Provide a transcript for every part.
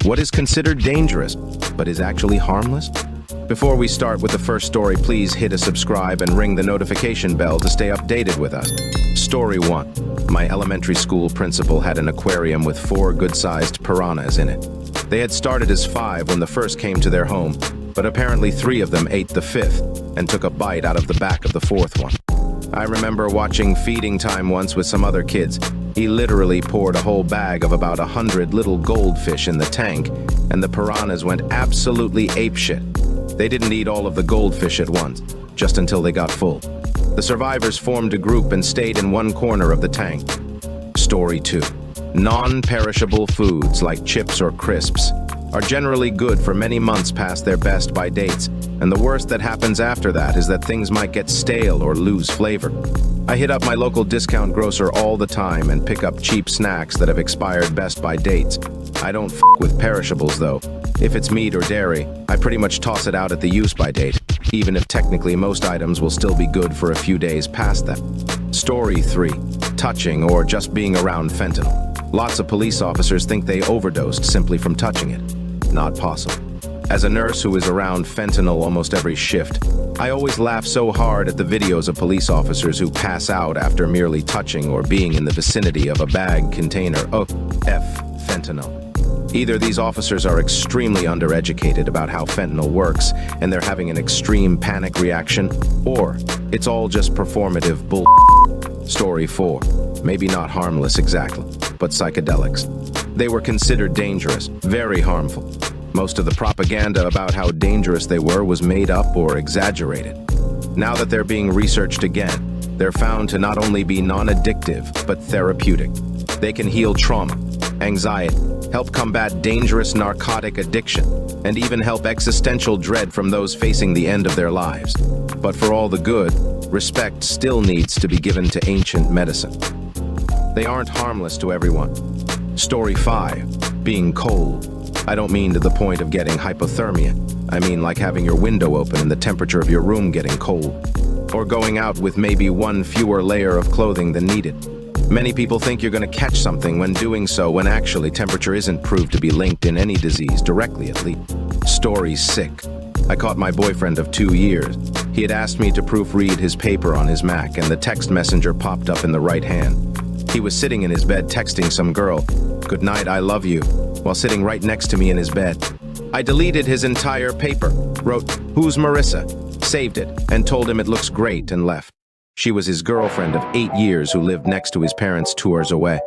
What is considered dangerous, but is actually harmless? Before we start with the first story, please hit a subscribe and ring the notification bell to stay updated with us. Story 1. My elementary school principal had an aquarium with 4 good-sized piranhas in it. They had started as 5 when the first came to their home, but apparently 3 of them ate the 5th and took a bite out of the back of the 4th one. I remember watching Feeding Time once with some other kids. He literally poured a whole bag of about 100 little goldfish in the tank, and the piranhas went absolutely apeshit. They didn't eat all of the goldfish at once, just until they got full. The survivors formed a group and stayed in one corner of the tank. Story 2. Non-perishable foods like chips or crisps are generally good for many months past their best-by dates, and the worst that happens after that is that things might get stale or lose flavor. I hit up my local discount grocer all the time and pick up cheap snacks that have expired best-by dates. I don't f*** with perishables though. If it's meat or dairy, I pretty much toss it out at the use-by date, even if technically most items will still be good for a few days past that. Story 3. Touching or just being around fentanyl. Lots of police officers think they overdosed simply from touching it. Not possible. As a nurse who is around fentanyl almost every shift, I always laugh so hard at the videos of police officers who pass out after merely touching or being in the vicinity of a bag container of fentanyl. Either these officers are extremely undereducated about how fentanyl works and they're having an extreme panic reaction, or it's all just performative bull. Story 4. Maybe not harmless exactly, but psychedelics. They were considered dangerous, very harmful. Most of the propaganda about how dangerous they were was made up or exaggerated. Now that they're being researched again, they're found to not only be non-addictive, but therapeutic. They can heal trauma, anxiety, help combat dangerous narcotic addiction, and even help existential dread from those facing the end of their lives. But for all the good, respect still needs to be given to ancient medicine. They aren't harmless to everyone. Story 5. Being cold. I don't mean to the point of getting hypothermia. I mean like having your window open and the temperature of your room getting cold. Or going out with maybe one fewer layer of clothing than needed. Many people think you're going to catch something when doing so, when actually temperature isn't proved to be linked in any disease, directly at least. Story 6. I caught my boyfriend of 2 years. He had asked me to proofread his paper on his Mac, and the text messenger popped up in the right hand. He was sitting in his bed texting some girl, "Good night, I love you," while sitting right next to me in his bed. I deleted his entire paper, wrote, "Who's Marissa?" saved it, and told him it looks great, and left. She was his girlfriend of 8 years who lived next to his parents 2 hours away.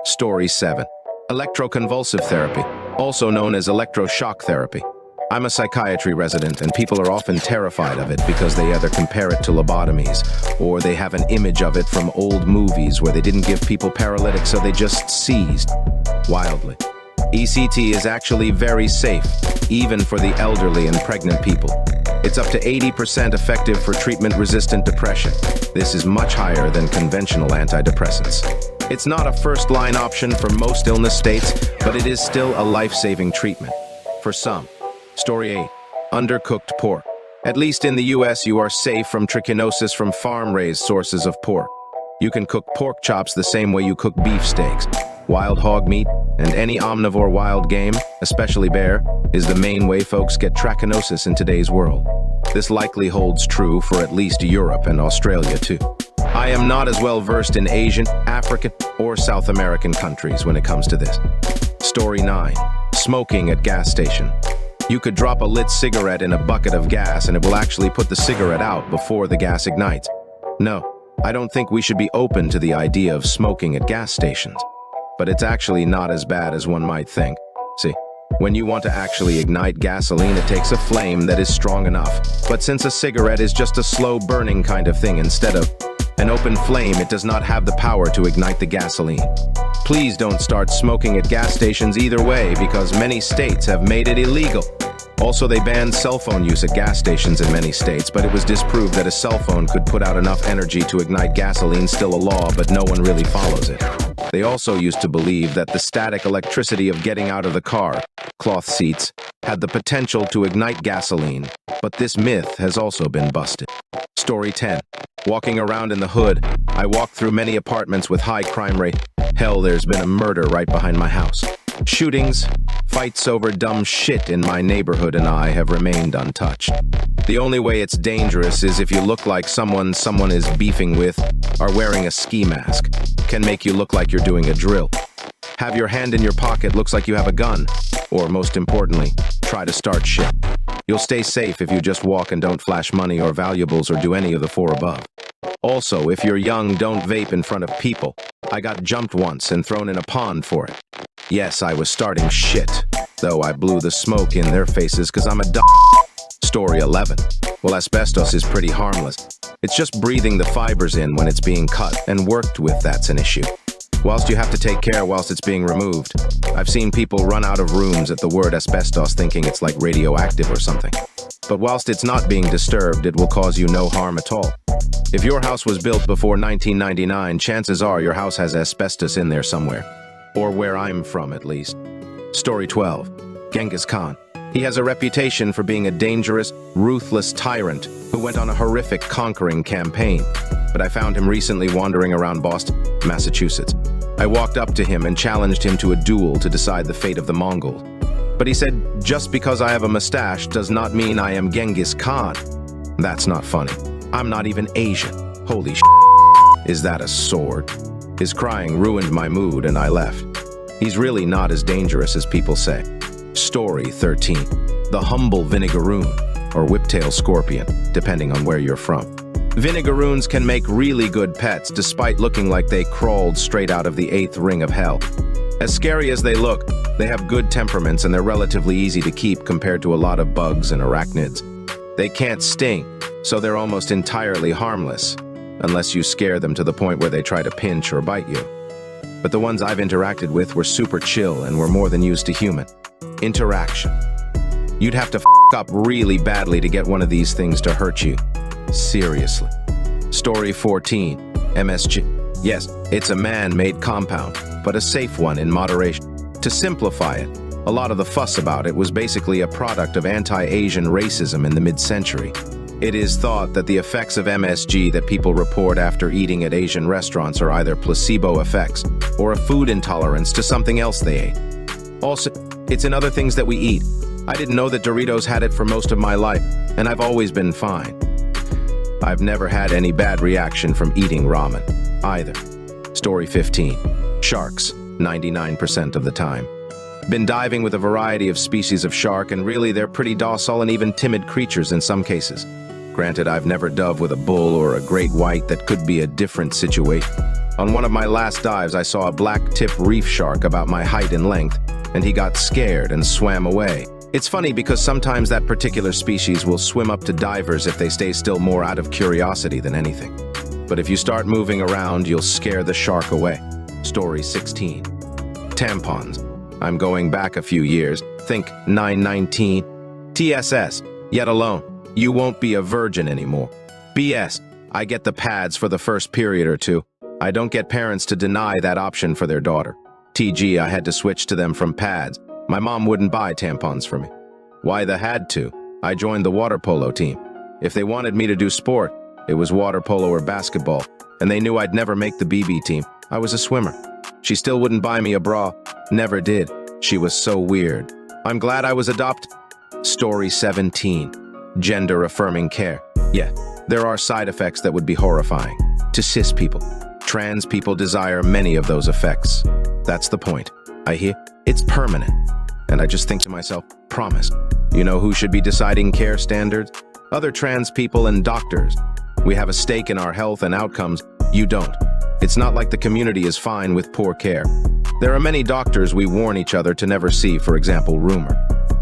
Story 7. Electroconvulsive therapy, also known as electroshock therapy. I'm a psychiatry resident, and people are often terrified of it because they either compare it to lobotomies, or they have an image of it from old movies where they didn't give people paralytics so they just seized wildly. ECT is actually very safe, even for the elderly and pregnant people. It's up to 80% effective for treatment-resistant depression. This is much higher than conventional antidepressants. It's not a first-line option for most illness states, but it is still a life-saving treatment for some. Story 8. Undercooked pork. At least in the US, you are safe from trichinosis from farm-raised sources of pork. You can cook pork chops the same way you cook beef steaks. Wild hog meat and any omnivore wild game, especially bear, is the main way folks get trichinosis in today's world. This likely holds true for at least Europe and Australia too. I am not as well versed in Asian, African, or South American countries when it comes to this. Story 9. Smoking at gas station. You could drop a lit cigarette in a bucket of gas and it will actually put the cigarette out before the gas ignites. No, I don't think we should be open to the idea of smoking at gas stations. But it's actually not as bad as one might think. See, when you want to actually ignite gasoline, it takes a flame that is strong enough. But since a cigarette is just a slow burning kind of thing instead of an open flame, it does not have the power to ignite the gasoline. Please don't start smoking at gas stations either way, because many states have made it illegal. Also, they banned cell phone use at gas stations in many states, but it was disproved that a cell phone could put out enough energy to ignite gasoline. Still a law, but no one really follows it. They also used to believe that the static electricity of getting out of the car, cloth seats, had the potential to ignite gasoline, but this myth has also been busted. Story 10. Walking around in the hood, I walked through many apartments with high crime rate. Hell, there's been a murder right behind my house. Shootings, Fights over dumb shit in my neighborhood and I have remained untouched. The only way it's dangerous is if you look like someone is beefing with, are wearing a ski mask. Can make you look like you're doing a drill. Have your hand in your pocket looks like you have a gun. Or most importantly, try to start shit. You'll stay safe if you just walk and don't flash money or valuables or do any of the four above. Also, if you're young, don't vape in front of people. I got jumped once and thrown in a pond for it. Yes, I was starting shit, though I blew the smoke in their faces because I'm a dumb. Story 11. Well, asbestos is pretty harmless. It's just breathing the fibers in when it's being cut and worked with that's an issue. Whilst you have to take care whilst it's being removed, I've seen people run out of rooms at the word asbestos thinking it's like radioactive or something. But whilst it's not being disturbed, it will cause you no harm at all. If your house was built before 1999, chances are your house has asbestos in there somewhere. Or where I'm from, at least. Story 12. Genghis Khan. He has a reputation for being a dangerous, ruthless tyrant who went on a horrific conquering campaign. But I found him recently wandering around Boston, Massachusetts. I walked up to him and challenged him to a duel to decide the fate of the Mongols. But he said, just because I have a mustache does not mean I am Genghis Khan. That's not funny. I'm not even Asian. Holy sh**. Is that a sword? His crying ruined my mood and I left. He's really not as dangerous as people say. Story 13. The humble vinegaroon, or whiptail scorpion, depending on where you're from. Vinegaroons can make really good pets despite looking like they crawled straight out of the 8th ring of hell. As scary as they look, they have good temperaments and they're relatively easy to keep compared to a lot of bugs and arachnids. They can't sting, so they're almost entirely harmless, unless you scare them to the point where they try to pinch or bite you. But the ones I've interacted with were super chill and were more than used to human. Interaction. You'd have to f*** up really badly to get one of these things to hurt you. Seriously. Story 14. MSG. Yes, it's a man-made compound, but a safe one in moderation. To simplify it, a lot of the fuss about it was basically a product of anti-Asian racism in the mid-century. It is thought that the effects of MSG that people report after eating at Asian restaurants are either placebo effects or a food intolerance to something else they ate. Also, it's in other things that we eat. I didn't know that Doritos had it for most of my life, and I've always been fine. I've never had any bad reaction from eating ramen, either. Story 15. Sharks, 99% of the time. Been diving with a variety of species of shark, and really they're pretty docile and even timid creatures in some cases. Granted, I've never dove with a bull or a great white. That could be a different situation. On one of my last dives, I saw a black-tip reef shark about my height and length, and he got scared and swam away. It's funny because sometimes that particular species will swim up to divers if they stay still more out of curiosity than anything. But if you start moving around, you'll scare the shark away. Story 16. Tampons. I'm going back a few years. Think 919. TSS. Yet alone. You won't be a virgin anymore. BS. I get the pads for the first period or two. I don't get parents to deny that option for their daughter. TG, I had to switch to them from pads. My mom wouldn't buy tampons for me. Why the had to? I joined the water polo team. If they wanted me to do sport, it was water polo or basketball, and they knew I'd never make the BB team. I was a swimmer. She still wouldn't buy me a bra. Never did. She was so weird. I'm glad I was adopted. Story 17. Gender-affirming care. Yeah, there are side effects that would be horrifying. To cis people. Trans people desire many of those effects. That's the point. I hear it's permanent. And I just think to myself, promise. You know who should be deciding care standards? Other trans people and doctors. We have a stake in our health and outcomes. You don't. It's not like the community is fine with poor care. There are many doctors we warn each other to never see, for example, rumor.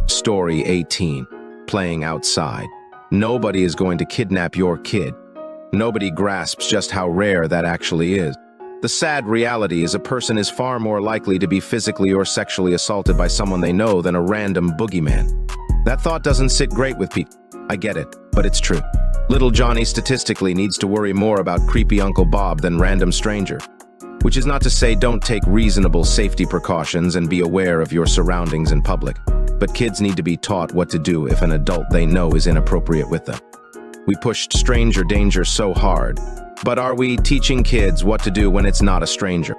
Story 18. Playing outside. Nobody is going to kidnap your kid. Nobody grasps just how rare that actually is. The sad reality is a person is far more likely to be physically or sexually assaulted by someone they know than a random boogeyman. That thought doesn't sit great with people. I get it, but it's true. Little Johnny statistically needs to worry more about creepy Uncle Bob than random stranger. Which is not to say don't take reasonable safety precautions and be aware of your surroundings in public. But kids need to be taught what to do if an adult they know is inappropriate with them. We pushed stranger danger so hard. But are we teaching kids what to do when it's not a stranger?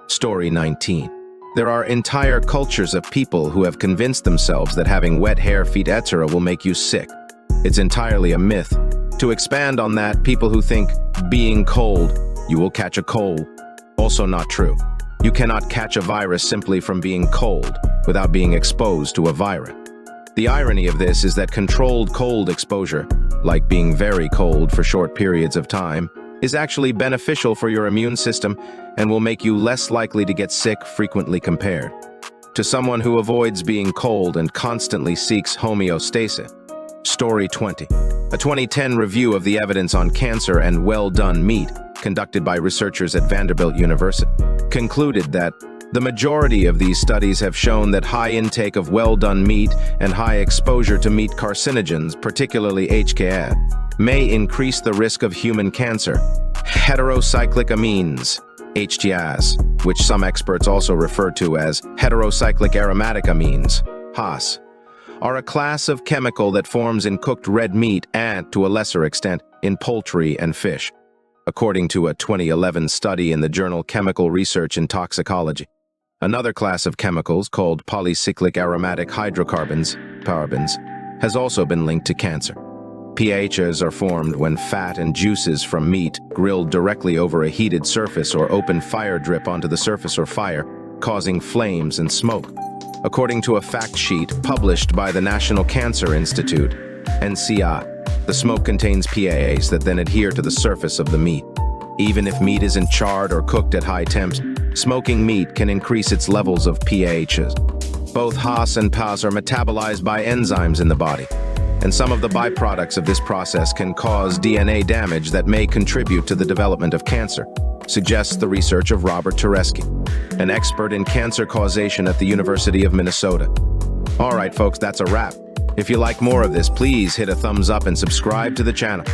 Story 19. There are entire cultures of people who have convinced themselves that having wet hair, feet, etc. will make you sick. It's entirely a myth. To expand on that, people who think being cold, you will catch a cold. Also not true. You cannot catch a virus simply from being cold without being exposed to a virus. The irony of this is that controlled cold exposure, like being very cold for short periods of time, is actually beneficial for your immune system and will make you less likely to get sick frequently compared to someone who avoids being cold and constantly seeks homeostasis. Story 20. A 2010 review of the evidence on cancer and well-done meat, conducted by researchers at Vanderbilt University, concluded that the majority of these studies have shown that high intake of well-done meat and high exposure to meat carcinogens, particularly HKA, may increase the risk of human cancer. Heterocyclic amines, HTAs, which some experts also refer to as heterocyclic aromatic amines, HAS, are a class of chemical that forms in cooked red meat and, to a lesser extent, in poultry and fish, according to a 2011 study in the journal Chemical Research in Toxicology. Another class of chemicals, called polycyclic aromatic hydrocarbons, parabens, has also been linked to cancer. PAHs are formed when fat and juices from meat grilled directly over a heated surface or open fire drip onto the surface or fire, causing flames and smoke. According to a fact sheet published by the National Cancer Institute, NCI, the smoke contains PAHs that then adhere to the surface of the meat. Even if meat isn't charred or cooked at high temps, smoking meat can increase its levels of PAHs. Both HAS and PAS are metabolized by enzymes in the body, and some of the byproducts of this process can cause DNA damage that may contribute to the development of cancer, suggests the research of Robert Tereski, an expert in cancer causation at the University of Minnesota. All right, folks, that's a wrap. If you like more of this, please hit a thumbs up and subscribe to the channel.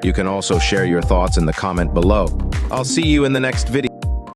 You can also share your thoughts in the comment below. I'll see you in the next video.